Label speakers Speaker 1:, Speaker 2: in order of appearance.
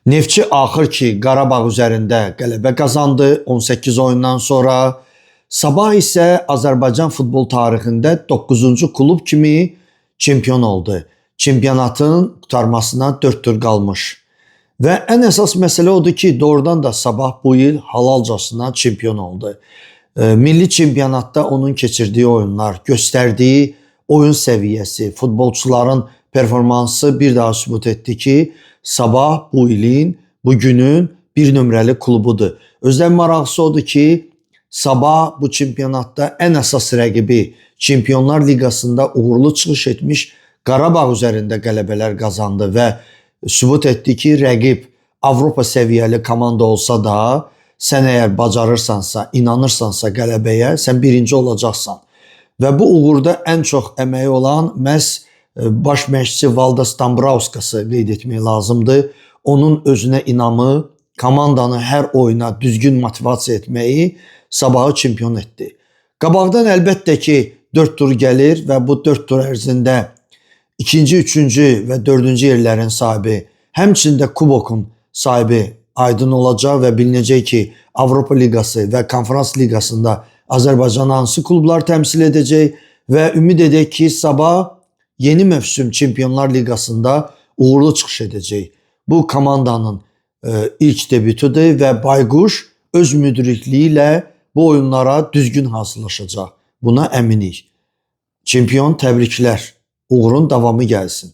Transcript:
Speaker 1: Neftçi axır ki Qarabağ üzərində qələbə qazandı 18 oyundan sonra. Sabah isə Azərbaycan futbol tarixində 9-cu klub kimi çempion oldu. Çempionatın qurtarmasına 4 tur qalmış. Və ən əsas məsələ odur ki, doğrudan da Sabah bu il halalcasına çempion oldu. Milli çempionatda onun keçirdiyi oyunlar, göstərdiyi oyun səviyyəsi, futbolçuların performansı bir daha sübut etdi ki, Sabah bu ilin, bu günün bir nömrəli klubudur. Özdən maraqlısı odur ki, Sabah bu çempionatda ən əsas rəqibi Çempionlar Liqasında uğurlu çıxış etmiş Qarabağ üzərində qələbələr qazandı və sübut etdi ki, rəqib Avropa səviyyəli komanda olsa da, sən əgər bacarırsansa, inanırsansa qələbəyə, sən birinci olacaqsan. Və bu uğurda ən çox əməyi olan məhz baş məşqçi Valdas Dambrauskası qeyd etmək lazımdır. Onun özünə inamı, komandanı hər oyuna düzgün motivasiya etməyi Sabahı çempion etdi. Qabaqdan əlbəttə ki 4 tur gəlir və bu 4 tur ərzində ikinci, üçüncü və dördüncü yerlərin sahibi, həmçində kubokun sahibi aydın olacaq və bilinəcək ki, Avropa Liqası və Konferans Liqasında Azərbaycan hansı klublar təmsil edəcək və ümid edək ki, Sabah yeni mövsüm Çempionlar Liqasında uğurlu çıxış edəcək. Bu komandanın ilk debütüdür və Bayquş öz müdrikliyi ilə bu oyunlara düzgün hazırlaşacaq. Buna əminik. Çempion təbriklər. Uğurun davamı gəlsin.